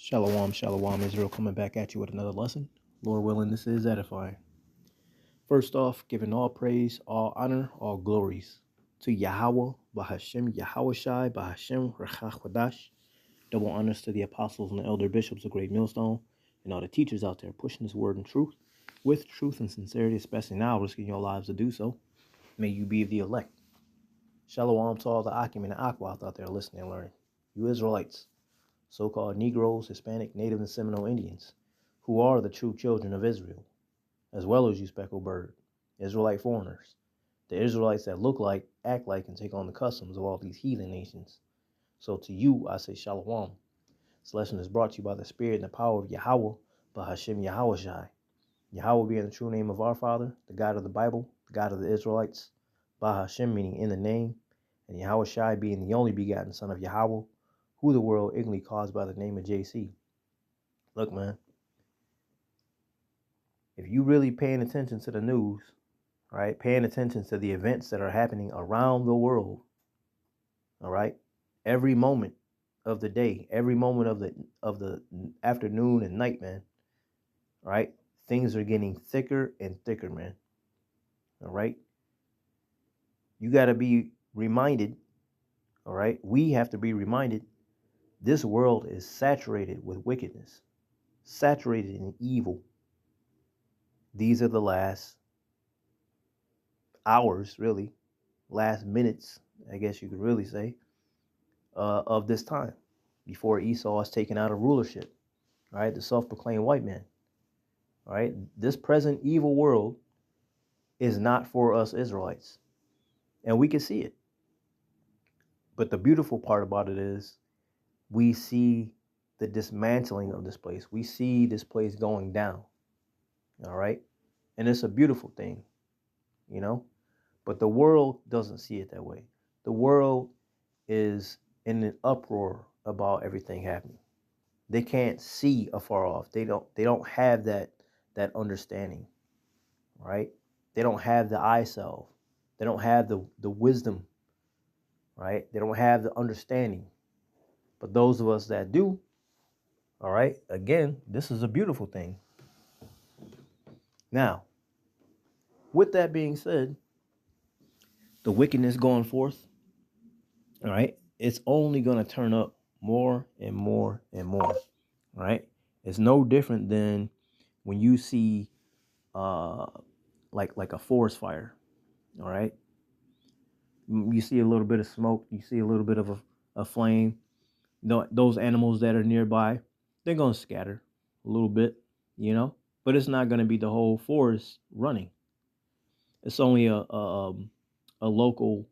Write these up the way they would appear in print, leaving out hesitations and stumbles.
Shalom, shalom, Israel, coming back at you with another lesson. Lord willing, this is edifying. First off, giving all praise, all honor, all glories to Yahweh, Bahashem, Yahushai, Bahashem, Rechach Double honors to the apostles and the elder bishops of Great Millstone and all the teachers out there pushing this word in truth, with truth and sincerity, especially now, risking your lives to do so. May you be the elect. Shalom to all the Akim and the Aquas out there listening and learning. You Israelites, so-called Negroes, Hispanic, Native, and Seminole Indians, who are the true children of Israel, as well as you speckled bird, Israelite foreigners, the Israelites that look like, act like, and take on the customs of all these heathen nations. So to you, I say Shalom. This lesson is brought to you by the Spirit and the power of Yahweh, Bahashem Yahushai. Yahweh being the true name of our Father, the God of the Bible, the God of the Israelites, Bahashem meaning in the name, and Yahushai being the only begotten Son of Yahweh, who the world ignorantly calls by the name of JC. Look, man, if you really paying attention to the news, right, paying attention to the events that are happening around the world, all right, every moment of the day, every moment of the afternoon and night, man, right, things are getting thicker and thicker, man. All right, you got to be reminded. All right, we have to be reminded. This world is saturated with wickedness, saturated in evil. These are the last hours, really, last minutes, I guess you could really say, of this time before Esau is taken out of rulership, right? The self-proclaimed white man, right? This present evil world is not for us Israelites, and we can see it. But the beautiful part about it is we see the dismantling of this place. We see this place going down, all right? And it's a beautiful thing, you know? But the world doesn't see it that way. The world is in an uproar about everything happening. They can't see afar off. They don't have that understanding, right? They don't have the eye salve. They don't have the wisdom, right? They don't have the understanding. But those of us that do, all right, again, this is a beautiful thing. Now, with that being said, the wickedness going forth, all right, it's only going to turn up more and more and more, right? It's no different than when you see like a forest fire, all right? You see a little bit of smoke, you see a little bit of a flame. Those animals that are nearby, they're going to scatter a little bit, you know, but it's not going to be the whole forest running. It's only a local,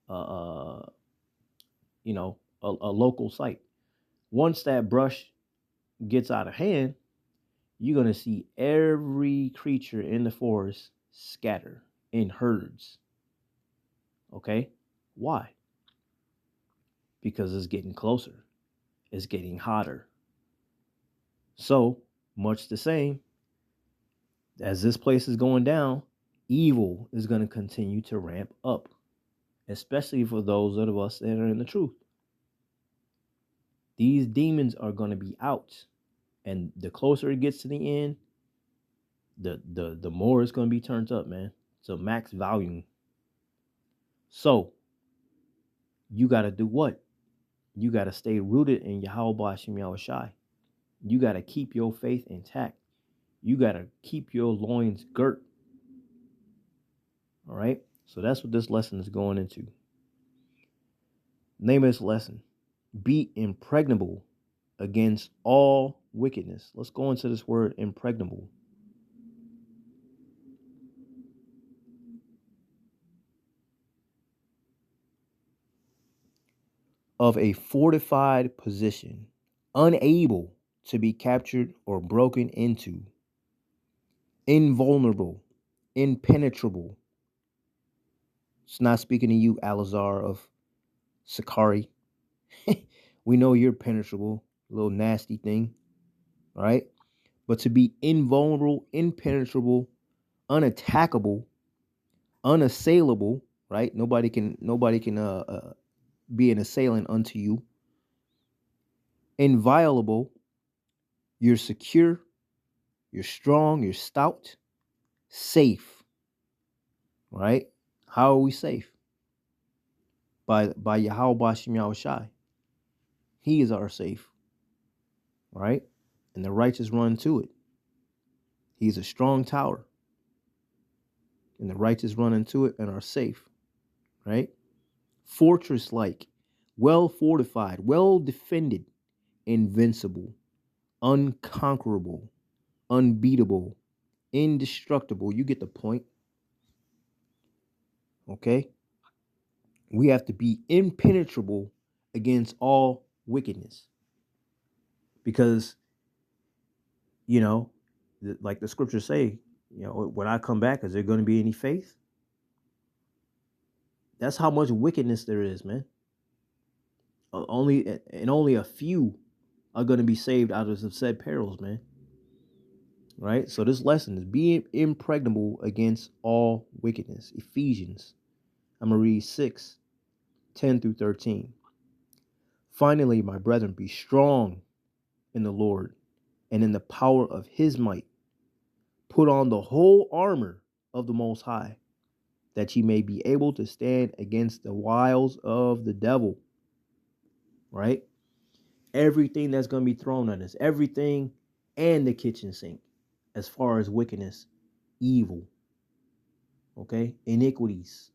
a local site. Once that brush gets out of hand, you're going to see every creature in the forest scatter in herds. Okay? Why? Because it's getting closer. It's getting hotter. So, much the same, as this place is going down, evil is going to continue to ramp up, especially for those of us that are in the truth. These demons are going to be out, and the closer it gets to the end, the more it's going to be turned up, man. So max volume. So you got to do what? You got to stay rooted in Yahweh Hashem Yahushai. You got to keep your faith intact. You got to keep your loins girt. All right? So that's what this lesson is going into. Name of this lesson: be impregnable against all wickedness. Let's go into this word impregnable. Of a fortified position, unable to be captured or broken into, invulnerable, impenetrable. It's not speaking to you, Alazar of Sakari. We know you're penetrable, little nasty thing, all right? But to be invulnerable, impenetrable, unattackable, unassailable, right? Nobody can be an assailant unto you. Inviolable, You're secure, you're strong, you're stout, safe, right? How are we safe? By Yahweh Bashim Yahushai. He is our safe, right? And the righteous run to it. He's a strong tower. And the righteous run into it and are safe, right? Fortress like, well fortified, well defended, invincible, unconquerable, unbeatable, indestructible. You get the point. Okay? We have to be impenetrable against all wickedness. Because, like the scriptures say, when I come back, is there going to be any faith? That's how much wickedness there is, man. Only a few are going to be saved out of the said perils, man. Right? So this lesson is being impregnable against all wickedness. Ephesians. I'm going to read 6:10-13. Finally, my brethren, be strong in the Lord and in the power of his might. Put on the whole armor of the Most High, that ye may be able to stand against the wiles of the devil. Right? Everything that's going to be thrown at us, everything and the kitchen sink, as far as wickedness, evil, okay, iniquities,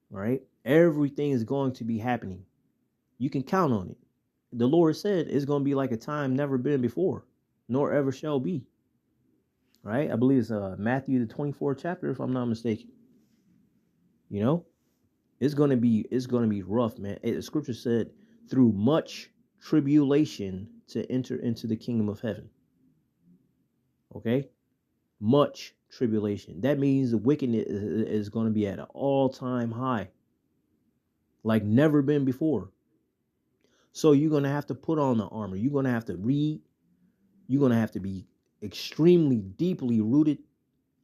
right? Everything is going to be happening. You can count on it. The Lord said it's going to be like a time never been before, nor ever shall be. Right? I believe it's Matthew the 24th chapter, if I'm not mistaken. It's gonna be rough, man. The scripture said, through much tribulation to enter into the kingdom of heaven. Okay? Much tribulation. That means the wickedness is going to be at an all-time high, like never been before. So you're going to have to put on the armor. You're going to have to read. You're going to have to be extremely deeply rooted.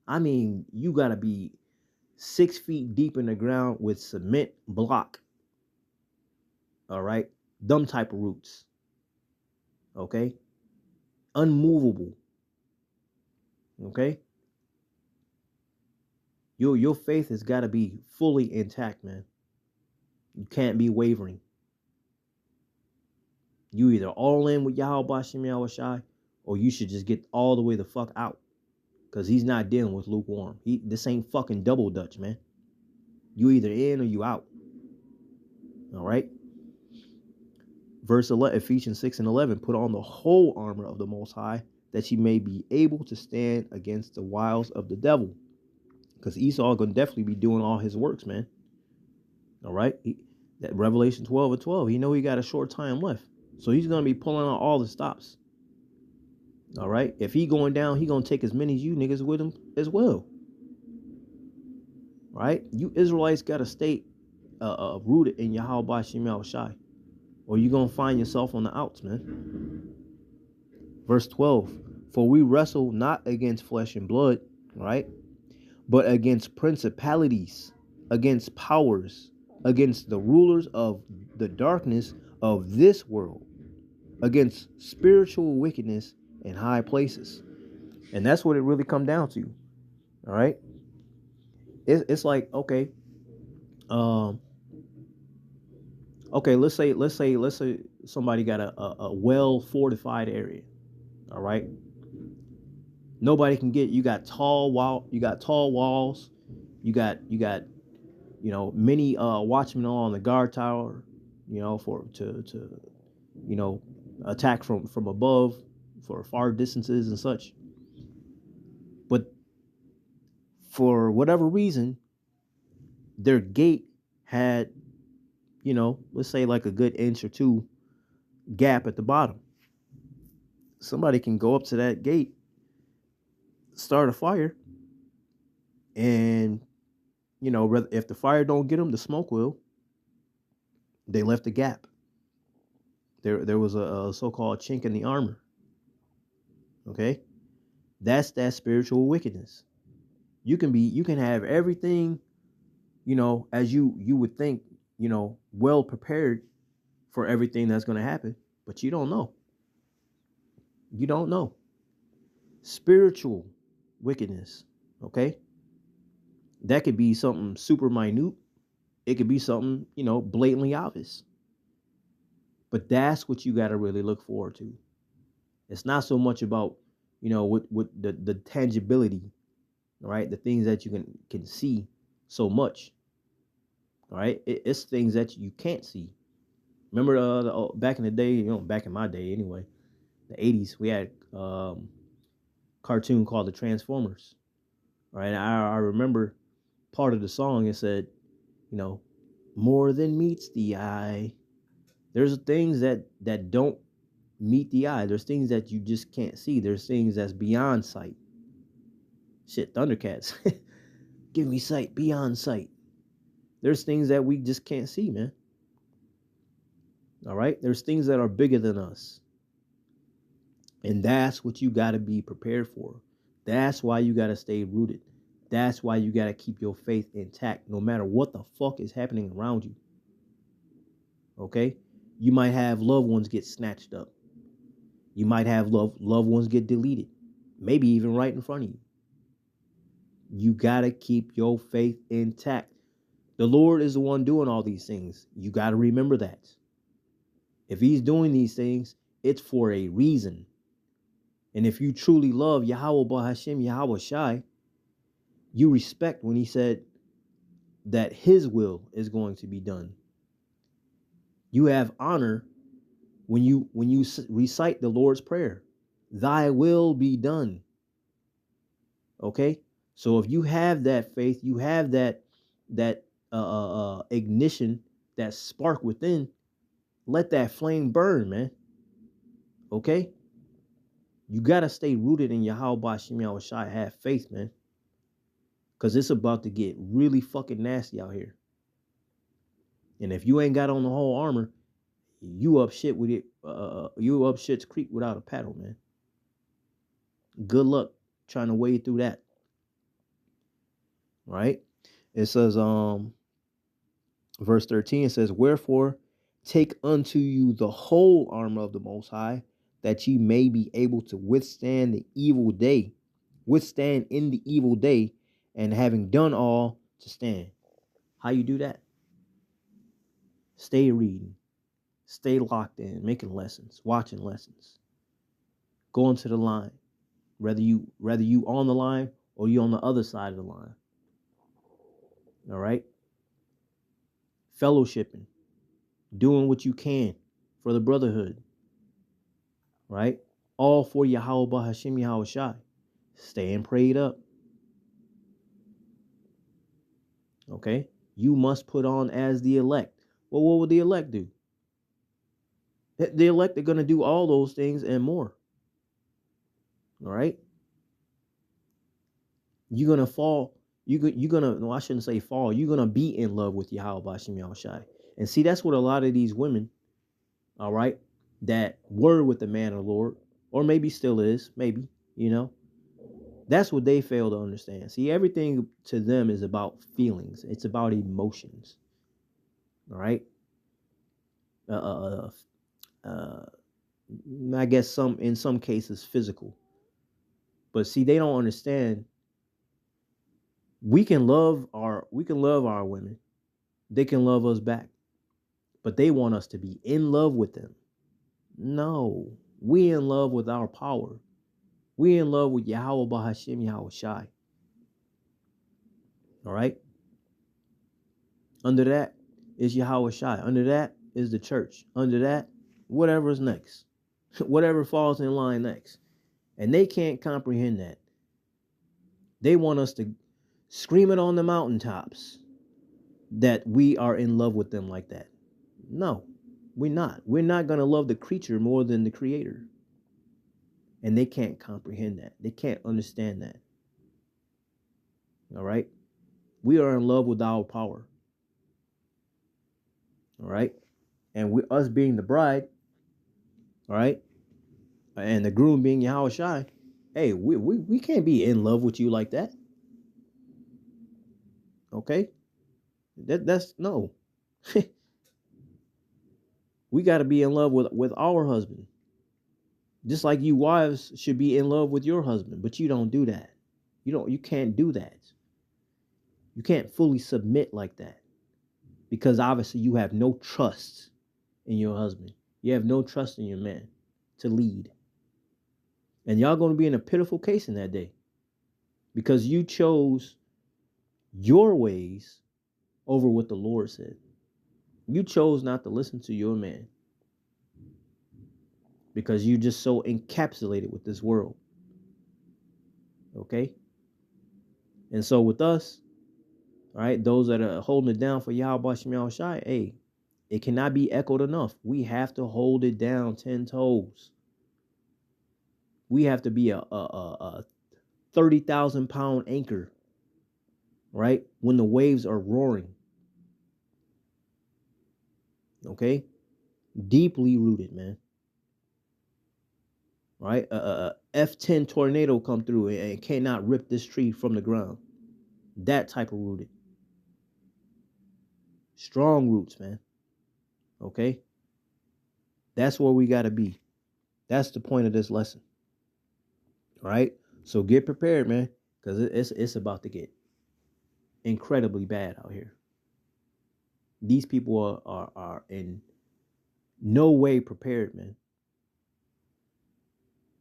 I mean, you got to be 6 feet deep in the ground with cement block. All right? Dumb type of roots. Okay? Unmovable. Okay? Your faith has got to be fully intact, man. You can't be wavering. You either all in with Yahweh Bashim Yahushai, or you should just get all the way the fuck out. Because he's not dealing with lukewarm. This ain't fucking double Dutch, man. You either in or you out. All right? Verse 11, Ephesians 6:11, put on the whole armor of the Most High, that ye may be able to stand against the wiles of the devil. Because Esau going to definitely be doing all his works, man. All right? That Revelation 12:12, he know he got a short time left. So he's going to be pulling out all the stops. All right? If he going down, he going to take as many as you niggas with him as well. Right? You Israelites got to stay rooted in Yahweh Bashim Yahushai, or you're going to find yourself on the outs, man. Verse 12, for we wrestle not against flesh and blood, right? But against principalities, against powers, against the rulers of the darkness of this world, against spiritual wickedness in high places. And that's what it really come down to. All right? It's like, okay, let's say somebody got a well fortified area. All right? Nobody can get. You got tall walls. You got many watchmen on the guard tower. For to attack from above for far distances and such. But for whatever reason, their gate had, let's say like a good inch or two gap at the bottom. Somebody can go up to that gate, start a fire, and if the fire don't get them, the smoke will. They left a gap. There was a so-called chink in the armor. Okay, that's that spiritual wickedness. You can have everything, as you would think, well prepared for everything that's going to happen, but you don't know. You don't know. Spiritual wickedness, okay? That could be something super minute. It could be something, blatantly obvious. But that's what you got to really look forward to. It's not so much about, what the tangibility, all right? The things that you can see so much, all right? It's things that you can't see. Remember back in the day, back in my day anyway, the 80s, we had cartoon called the Transformers, right? I remember part of the song. It said, you know, more than meets the eye. There's things that don't meet the eye. There's things that you just can't see. There's things that's beyond sight. Shit, Thundercats. Give me sight beyond sight. There's things that we just can't see, man. All right? There's things that are bigger than us. And that's what you got to be prepared for. That's why you got to stay rooted. That's why you got to keep your faith intact no matter what the fuck is happening around you. Okay? You might have loved ones get snatched up. You might have loved ones get deleted. Maybe even right in front of you. You got to keep your faith intact. The Lord is the one doing all these things. You got to remember that. If he's doing these things, it's for a reason. And if you truly love Yahweh Bahashem, Yahweh Shai, you respect when he said that his will is going to be done. You have honor when you recite the Lord's Prayer. Thy will be done. Okay? So if you have that faith, you have that ignition, that spark within, let that flame burn, man. Okay? You got to stay rooted in Yahweh Bashim Yahweh Shai. Have faith, man. Because it's about to get really fucking nasty out here. And if you ain't got on the whole armor, you up shit with it. You up shit's creek without a paddle, man. Good luck trying to wade through that. Right? It says, verse 13, it says, wherefore take unto you the whole armor of the Most High, that ye may be able to withstand in the evil day, and having done all, to stand. How you do that? Stay reading, stay locked in, making lessons, watching lessons, going to the line, whether you on the line or you on the other side of the line. All right, fellowshipping, doing what you can for the brotherhood. Right, all for Yahweh Bahashim Yahweh Shai. Staying prayed up. Okay, you must put on as the elect. Well, what will the elect do? The elect are going to do all those things and more. All right, you're going to fall. You're going to, no, I shouldn't say fall. You're going to be in love with Yahweh Bahashim Yahweh Shai. And see, that's what a lot of these women, all right, that were with the man of the Lord, or maybe still is, maybe, that's what they fail to understand. See, everything to them is about feelings. It's about emotions. All right. I guess in some cases physical. But see, they don't understand. We can love our women. They can love us back. But they want us to be in love with them. No. We in love with our power. We in love with Yahweh Bahashim Yahweh Shai. All right? Under that is Yahweh Shai. Under that is the church. Under that, whatever's next. Whatever falls in line next. And they can't comprehend that. They want us to scream it on the mountaintops that we are in love with them like that. No, we're not. We're not going to love the creature more than the creator. And they can't comprehend that. They can't understand that. All right? We are in love with our power. All right? And us being the bride, all right? And the groom being Yahweh Shai, hey, we can't be in love with you like that. Okay? That's no. We got to be in love with our husband. Just like you wives should be in love with your husband, but you don't do that. You can't do that. You can't fully submit like that because obviously you have no trust in your husband. You have no trust in your man to lead. And y'all going to be in a pitiful case in that day because you chose your ways over what the Lord said. You chose not to listen to your man because you just so encapsulated with this world. Okay? And so with us, all right, those that are holding it down for Yahweh Shem Yahweh Shai, hey, it cannot be echoed enough. We have to hold it down 10 toes. We have to be a 30,000 pound anchor, right? When the waves are roaring. Okay? Deeply rooted, man. Right? F10 tornado come through and cannot rip this tree from the ground. That type of rooted. Strong roots, man. Okay? That's where we got to be. That's the point of this lesson. All right? So get prepared, man, because it's about to get incredibly bad out here. These people are in no way prepared, man.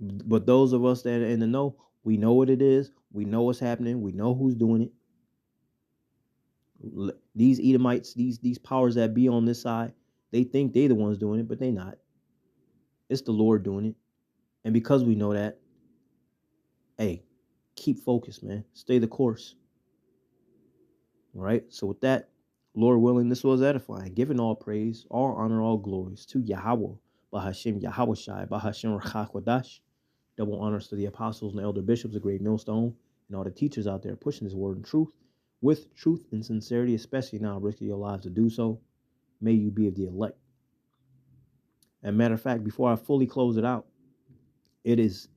But those of us that are in the know, we know what it is. We know what's happening. We know who's doing it. These Edomites, these powers that be on this side, they think they the ones doing it, but they not. It's the Lord doing it. And because we know that, hey, keep focused, man. Stay the course. All right. So with that, Lord willing, this was edifying. Giving all praise, all honor, all glories to Yahweh, Bahashem Yahweh Shai, Bahashem Rachakwadash. Double honors to the apostles and the elder bishops, the great millstone, and all the teachers out there pushing this word in truth, with truth and sincerity, especially now risking your lives to do so. May you be of the elect. And matter of fact, before I fully close it out, it is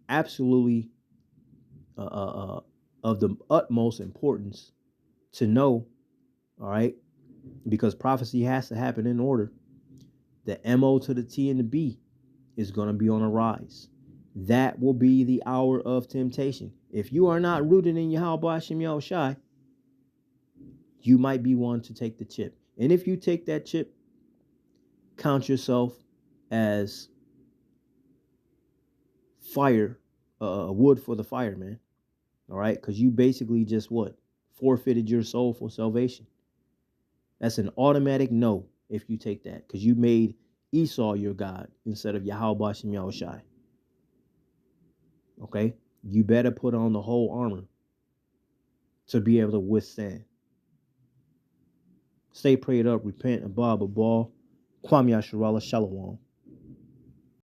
absolutely of the utmost importance to know, all right, because prophecy has to happen in order. The MO to the T and the B is going to be on a rise. That will be the hour of temptation. If you are not rooted in Yahweh Hashem Yahushai, you might be one to take the chip. And if you take that chip, count yourself as fire, wood for the fire, man. All right? Because you basically just what? Forfeited your soul for salvation. That's an automatic no if you take that. Because you made Esau your God instead of Yahweh Hashem Yahushai. Okay? You better put on the whole armor to be able to withstand. Stay prayed up, repent, and blah, blah, blah. Kwam Yasharala Shalom.